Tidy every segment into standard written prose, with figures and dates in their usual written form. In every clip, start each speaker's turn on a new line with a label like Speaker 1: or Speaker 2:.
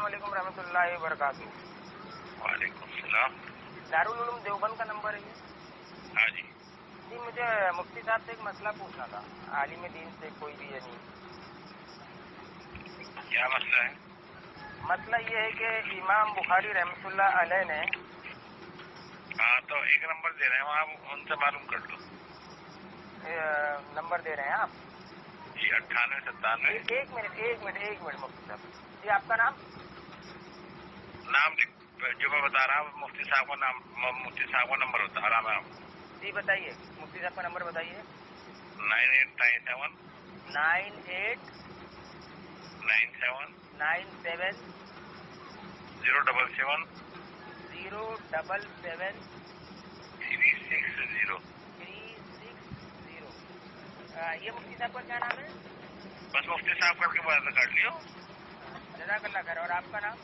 Speaker 1: السلام علیکم ورحمۃ اللہ وبرکاتہ۔
Speaker 2: وعلیکم السلام۔
Speaker 1: دارال علوم دیوبند کا نمبر ہے یہ؟
Speaker 2: ہاں جی
Speaker 1: جی، مجھے مفتی صاحب سے ایک مسئلہ پوچھنا تھا، عالم دین سے کوئی بھی نہیں۔
Speaker 2: کیا مسئلہ ہے؟
Speaker 1: مسئلہ یہ ہے کہ امام بخاری رحمۃ اللہ علیہ نے
Speaker 2: ہاں تو ایک نمبر دے رہے ہیں، آپ ان سے معلوم کر لو۔
Speaker 1: نمبر دے رہے ہیں آپ؟
Speaker 2: جی 9897۔
Speaker 1: ایک منٹ مفتی صاحب جی، آپ کا نام؟
Speaker 2: نام جو میں بتا رہا ہوں مفتی صاحب کا نام، مفتی صاحب کا نمبر بتا رہا میں آپ کو۔
Speaker 1: جی بتائیے، مفتی صاحب کا نمبر بتائیے۔
Speaker 2: 9897
Speaker 1: 9897
Speaker 2: 077
Speaker 1: 077
Speaker 2: 360۔
Speaker 1: یہ مفتی صاحب کا کیا نام ہے؟
Speaker 2: بس مفتی صاحب کر کے بات کر لیو۔
Speaker 1: جزاک اللہ خیر۔ اور آپ کا نام؟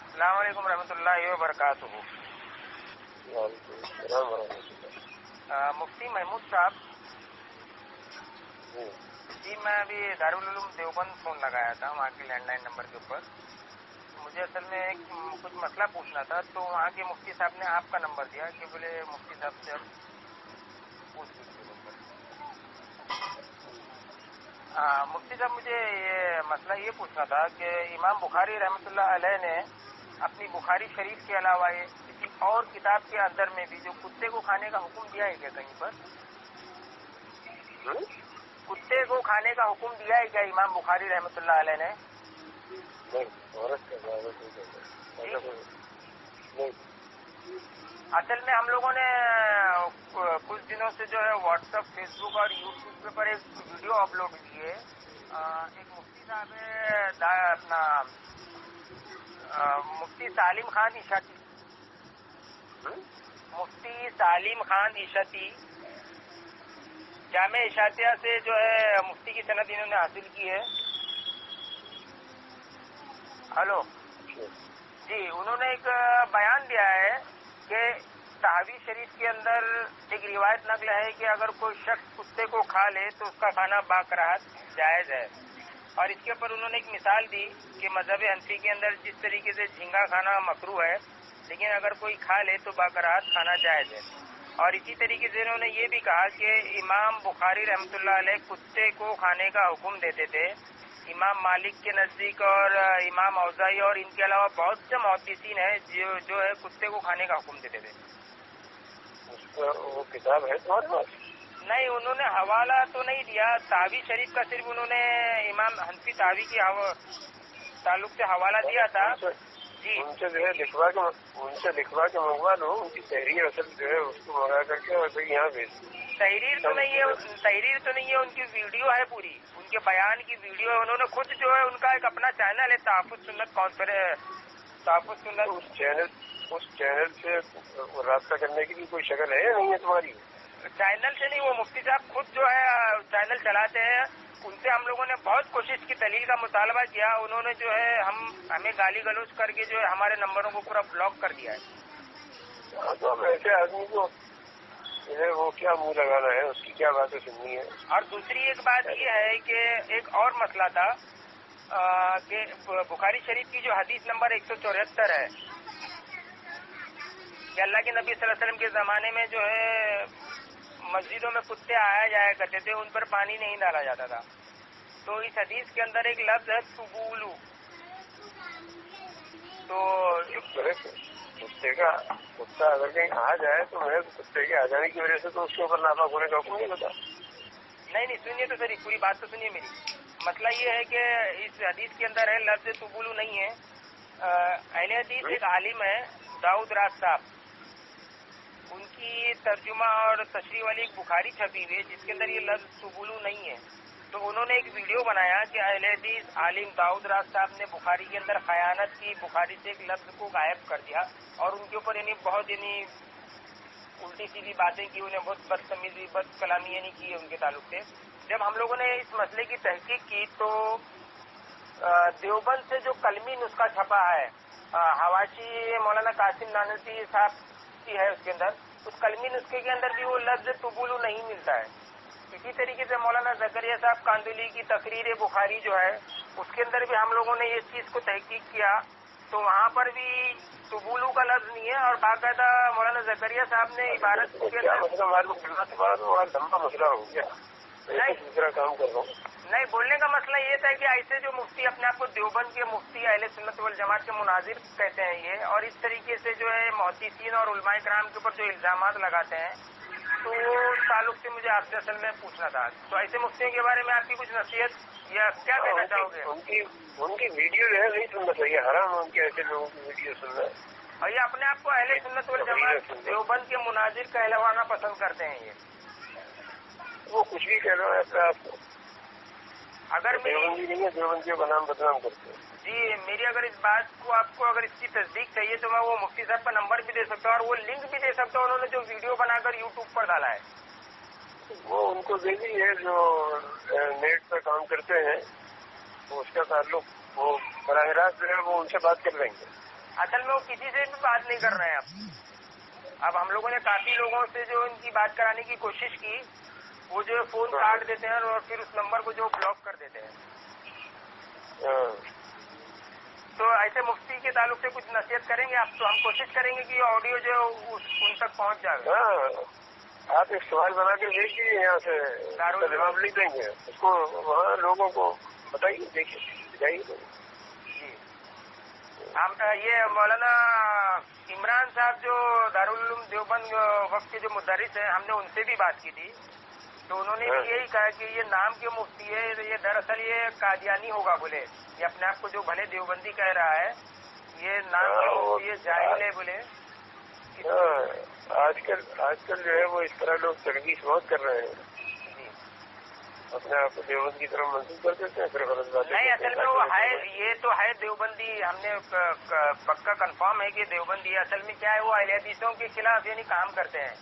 Speaker 1: السلام علیکم ورحمۃ اللہ وبرکاتہ۔
Speaker 3: وعلیکم السلام ورحمۃ اللہ۔
Speaker 1: مفتی محمود صاحب جی، میں ابھی دارالعلوم دیوبند فون لگایا تھا، وہاں کے لینڈ لائن نمبر کے اوپر۔ مجھے اصل میں کچھ مسئلہ پوچھنا تھا، تو وہاں کے مفتی صاحب نے آپ کا نمبر دیا کہ بولے مفتی صاحب سے اب پوچھ لیجیے۔ مفتی صاحب، مجھے یہ مسئلہ یہ پوچھنا تھا کہ امام بخاری رحمۃ اللہ علیہ نے اپنی بخاری شریف کے علاوہ کسی اور کتاب کے اندر میں بھی جو کتے کو کھانے کا حکم دیا ہے کیا کہیں پر؟ کتے کو کھانے کا حکم دیا ہے کیا امام بخاری رحمۃ اللہ علیہ نے؟ اصل میں ہم لوگوں نے کچھ دنوں سے جو ہے واٹس ایپ، فیس بک اور یوٹیوب پر ایک ویڈیو اپلوڈ کی ہے۔ ایک مفتی صاحب ہے اپنا مفتی سالم خان عشاتی، مفتی سالم خان عشاتی جامع اشاعتیہ سے جو ہے مفتی کی سند انہوں نے حاصل کی ہے۔ ہلو جی، انہوں نے ایک بیان دیا ہے کہ تحوی شریف کے اندر ایک روایت نقل ہے کہ اگر کوئی شخص کتے کو کھا لے تو اس کا کھانا باکراہت جائز ہے، اور اس کے اوپر انہوں نے ایک مثال دی کہ مذہب حنفی کے اندر جس طریقے سے جھینگا کھانا مکروہ ہے، لیکن اگر کوئی کھا لے تو باکراہت کھانا جائز ہے۔ اور اسی طریقے سے انہوں نے یہ بھی کہا کہ امام بخاری رحمۃ اللہ علیہ کتے کو کھانے کا حکم دیتے تھے۔ امام مالک کے نزدیک اور امام اوزاعی اور ان کے علاوہ بہت سے محدثین ہیں جو ہے کتے کو کھانے کا حکم دیتے تھے۔
Speaker 3: وہ کتاب ہے تمہارے پاس؟
Speaker 1: نہیں، انہوں نے حوالہ تو نہیں دیا، تحوی شریف کا صرف انہوں نے امام حنفی تحوی کی تعلق سے حوالہ دیا تھا۔ جی،
Speaker 3: ان سے جو ہے لکھوا کے منگوا لو، ان کی تحریر اصل جو ہے اس کو منگا کر کے اور پھر یہاں بھیج دو۔
Speaker 1: تحریر تو نہیں ہے، ان کی ویڈیو ہے پوری، ان کے بیان کی ویڈیو ہے۔ انہوں نے خود جو ہے ان کا ایک اپنا چینل ہے تحفظ سنت کانفرنس، تحفظ سنت۔
Speaker 3: اس چینل سے رابطہ کرنے کی بھی کوئی شکل ہے یا نہیں ہے تمہاری؟
Speaker 1: چینل سے نہیں، وہ مفتی صاحب خود جو ہے چینل چلاتے ہیں، ان سے ہم لوگوں نے بہت کوشش کی، دلیل کا مطالبہ کیا، انہوں نے جو ہے ہمیں گالی گلوچ کر کے جو ہے ہمارے نمبروں کو پورا بلاک کر دیا ہے۔
Speaker 3: تو اب ایسے آدمی کو وہ کیا منہ لگانا ہے، اس کی کیا باتیں سننی ہے؟
Speaker 1: اور دوسری ایک بات یہ ہے کہ ایک اور مسئلہ تھا کہ بخاری شریف کی جو حدیث نمبر 174 ہے کہ اللہ کے نبی صلی اللہ علیہ وسلم کے زمانے میں جو ہے مسجدوں میں کتے آیا جایا کرتے تھے، ان پر پانی نہیں ڈالا جاتا تھا، تو اس حدیث کے اندر ایک لفظ ہے تبولو، تو
Speaker 3: کتا اگر کہیں آ جائے تو میں کتے کے آ جانے کی وجہ سے تو اس کے اوپر ناپاک ہونے کا حکم نہیں ہوتا۔
Speaker 1: نہیں، سنیے تو سر، پوری بات تو سنیے میری۔ مسئلہ یہ ہے کہ اس حدیث کے اندر ہے لفظ تبولو نہیں ہے۔ اہل حدیث ایک عالم ہے داؤد راز صاحب، ان کی ترجمہ اور تشریح والی ایک بخاری چھپی ہوئی ہے جس کے اندر یہ لفظ تبولو نہیں ہے، تو انہوں نے ایک ویڈیو بنایا کہ اہل حدیث عالم داؤد راز صاحب نے بخاری کے اندر خیانت کی، بخاری سے ایک لفظ کو غائب کر دیا، اور ان کے اوپر بہت उल्टी सीधी बातें की, उन्हें बहुत बदतमीजी बद कलामी नहीं की है उनके ताल्लुक से। जब हम लोगों ने इस मसले की तहकीक की तो देवबंद से जो कलमी नुस्खा छपा है, हवाशी मौलाना कासिम नानसी साहब की है, उसके अंदर उस कलमी नुस्खे के अंदर भी वो लफ्ज तुबुलु नहीं मिलता है। इसी तरीके से मौलाना जकरिया साहब कांदुली की तकरीर बुखारी जो है, उसके अंदर भी हम लोगों ने इस चीज को तहकीक किया तो वहाँ पर भी तुबुलु का लफ्ज नहीं है। और बाकायदा मौलाना जकरिया साहब ने इबारत के अंदर
Speaker 3: लंबा मसला हो गया, दूसरा काम कर रहा हूँ।
Speaker 1: नहीं, बोलने का मसला ये था कि ऐसे जो मुफ्ती अपने आप को देवबंद के मुफ्ती अहले सुन्नत वल जमात के मुनाजिर कहते हैं ये, और इस तरीके से जो है मुहद्दिसीन और उलमाए कराम के ऊपर जो इल्जामात लगाते हैं, तो ताल्लुक से मुझे आपसे असल में पूछना था। तो ऐसे मुफ्तियों के बारे में आपकी कुछ नसीहत या क्या कहना चाहोगे?
Speaker 3: उनकी वीडियो जो है नहीं सुनना चाहिए, हराम उनके ऐसे लोगों की वीडियो सुनना।
Speaker 1: और ये अपने आप को अहले सुन्नत वल जमात देवबंद के मुनाजिर कहलवाना पसंद करते हैं। ये
Speaker 3: वो कुछ भी कह रहा है अपने आप को,
Speaker 1: अगर
Speaker 3: देवबंदी नहीं है, देवबंदी का नाम बदनाम करते हैं।
Speaker 1: जी, मेरी अगर इस बात को आपको अगर इसकी तस्दीक चाहिए तो मैं वो मुफ्ती साहब का नंबर भी दे सकता हूँ और वो लिंक भी दे सकता हूँ, उन्होंने जो वीडियो बनाकर यूट्यूब पर डाला है।
Speaker 3: वो उनको दे दी है जो नेट पर काम करते हैं, तो उसका ताल्लुक वो बराह रास्त जो है वो उनसे बात कर लेंगे।
Speaker 1: असल में वो किसी से भी बात नहीं कर रहे हैं। अब हम लोगों ने काफी लोगों से जो इनकी बात कराने की कोशिश की, वो जो फोन काट देते हैं और फिर उस नंबर को जो ब्लॉक कर देते हैं। तो ऐसे मुफ्ती के ताल्लुक से कुछ नसीहत करेंगे आप? तो हम कोशिश करेंगे कि ऑडियो जो उन तक पहुंच जाए।
Speaker 3: आप एक सवाल बना के भेज दीजिए, यहाँ से जवाब लिख देंगे, उसको वहाँ लोगों को बताइए, देखिए जाइए।
Speaker 1: जी, हम ये मौलाना इमरान साहब जो दारुल उलूम देवबंद वक्त के जो मुदर्रिस हैं, हमने उनसे भी बात की थी, तो उन्होंने भी यही कहा कि ये नाम के मुफ्ती है, ये दरअसल ये कादियानी होगा बोले, ये अपने आप को जो भले देवबंदी कह रहा है, ये नाम के मुफ्ती है, जाहिल है बोले।
Speaker 3: आजकल जो है वो इस तरह लोग तरकीस बहुत कर रहे हैं, अपने आप को देवबंद की तरफ मंसूब कर देते हैं, फिर गलत बात
Speaker 1: नहीं। असल में वो है, ये तो है देवबंदी, हमने पक्का कंफर्म है कि देवबंदी। असल में क्या है, वो अहले हदीसों के खिलाफ यानी काम करते हैं,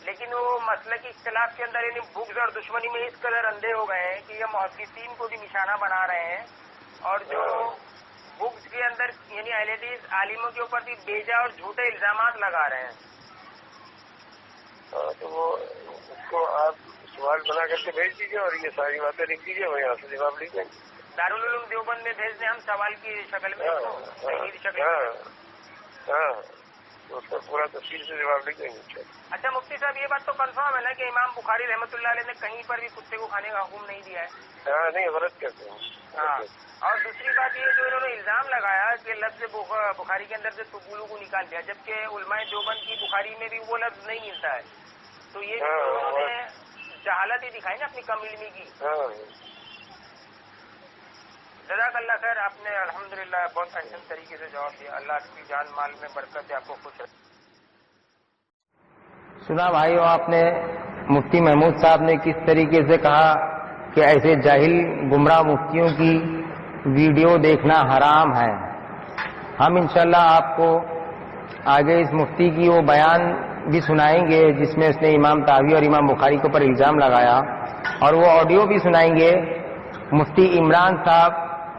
Speaker 1: लेकिन वो मसले की इख्तिलाफ के अंदर यानी बुग़्ज़ और दुश्मनी में इस कदर अंधे हो गए हैं कि ये मुहद्दिसीन को भी निशाना बना रहे हैं, और जो बुग़्ज़ के अंदर यानी अहले हदीस आलिमों के ऊपर भी बेजा और झूठे इल्जामात लगा रहे हैं।
Speaker 3: तो वो उसको आप सवाल बना करके भेज दीजिए और ये सारी बातें लिख दीजिए, वही यहाँ से जवाब लिख देंगे। दारुल उलूम देवबंद में भेज दें हम सवाल की शक्ल में, तो उसका पूरा तफसील से जवाब लिख देंगे। अच्छा
Speaker 1: मुफ्ती साहब, ये बात तो कंफर्म है ना कि इमाम बुखारी रहमतुल्लाह अलैह ने कहीं पर भी कुत्ते को खाने का हुक्म नहीं दिया है?
Speaker 3: हाँ, नहीं, गलत कहते हैं।
Speaker 1: हाँ, और दूसरी बात ये जो इन्होंने इल्जाम लगाया कि लफ्ज बुखारी के अंदर से तुबुलु को निकाल दिया, जबकि उलमाए देवबंद की बुखारी में भी वो लफ्ज नहीं मिलता है, तो ये उन्होंने जहालत ही दिखाई ना अपनी कम इल्मी की। जज़ाकल्लाह खैर, आपने अल्हम्दुलिल्लाह बहुत अहसन तरीके से जवाब दिया। अल्लाह आपकी जान माल में बरकत दे, आपको खुश रखे।
Speaker 4: सुना भाइयों, आपने मुफ्ती महमूद साहब ने किस तरीके से कहा कि ऐसे जाहिल गुमराह मुफ्तियों की वीडियो देखना हराम है। हम इंशाल्लाह आपको आगे इस मुफ्ती की वो बयान भी सुनाएंगे जिसमें उसने इमाम तावी और इमाम बुखारी के ऊपर इल्जाम लगाया, और वो ऑडियो भी सुनाएंगे मुफ्ती इमरान साहब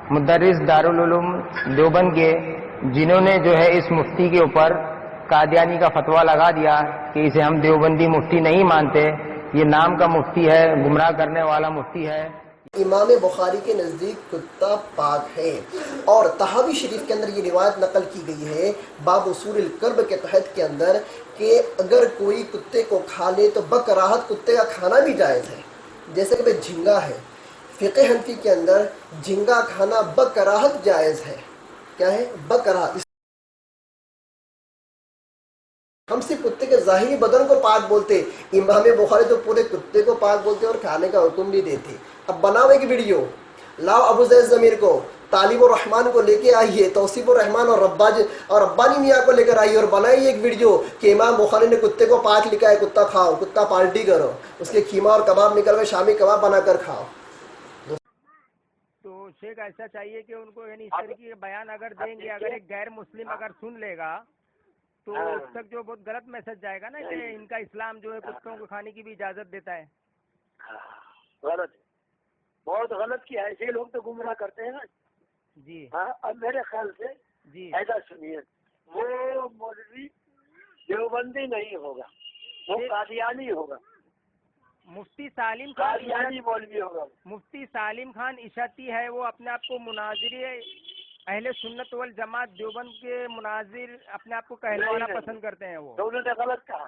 Speaker 4: मुदर्रिस दारुल उलूम देवबंद के, जिन्होंने जो है इस मुफ्ती के ऊपर कादियानी का फतवा लगा दिया कि इसे हम देवबंदी मुफ्ती नहीं मानते, ये नाम का मुफ्ती है, गुमराह करने वाला मुफ्ती है।
Speaker 5: इमाम बुखारी के नज़दीक कुत्ता पाक है, और तहावी शरीफ के अंदर ये रिवायत नकल की गई है बाब उसूल कर्ब के तहत के अंदर कि अगर कोई कुत्ते को खा ले तो बकराहत कुत्ते का खाना भी जायज़ है। जैसे कि भाई झींगा है, फ़िक़े हनफी के अंदर झींगा खाना बकराहत जायज़ है। क्या है? बकराहत। हम सिर्फ कुत्ते के ज़ाहिरी बदन को पाक बोलते, इमाम बुखारी तो पूरे कुत्ते को पाक बोलते और खाने का हुक्म भी देते। अब बनाओ एक वीडियो, लाओ अबू ज़ैद ज़मीर को, तालिबुर रहमान को लेके आइए, तौसीफुर रहमान और रब्बानी मियाँ को लेकर आइए और बनाइए एक वीडियो कि इमाम बुखारी ने कुत्ते को पाक लिखा है, कुत्ता खाओ, कुत्ता पार्टी करो, उसके खीमा और कबाब निकल कर शामी कबाब बनाकर खाओ।
Speaker 1: तो शेख ऐसा चाहिए कि उनको यानी इस तरीके के बयान अगर देंगे, अगर एक गैर मुस्लिम अगर सुन लेगा
Speaker 4: تو اس تک جو بہت غلط میسج جائے گا نا کہ ان کا اسلام جو ہے کتوں کو کھانے کی بھی اجازت دیتا ہے.
Speaker 6: غلط ہے, بہت غلط کیا ہے, ایسے لوگ تو گمراہ کرتے ہیں نا.
Speaker 4: جی
Speaker 6: ہاں, اب میرے خیال سے
Speaker 4: جی
Speaker 6: ایسا سنیے, وہ مولوی دیوبندی نہیں ہوگا, وہ قادیانی ہوگا,
Speaker 4: مفتی سالم
Speaker 6: قادیانی مولوی ہوگا.
Speaker 4: مفتی سالم خان عشتی ہے, وہ اپنے آپ کو مناظر اہل سنت والجماعت دیوبند کے مناظر اپنے آپ کو کہنے والا پسند کرتے ہیں. وہ
Speaker 6: تو انہوں نے غلط کہا.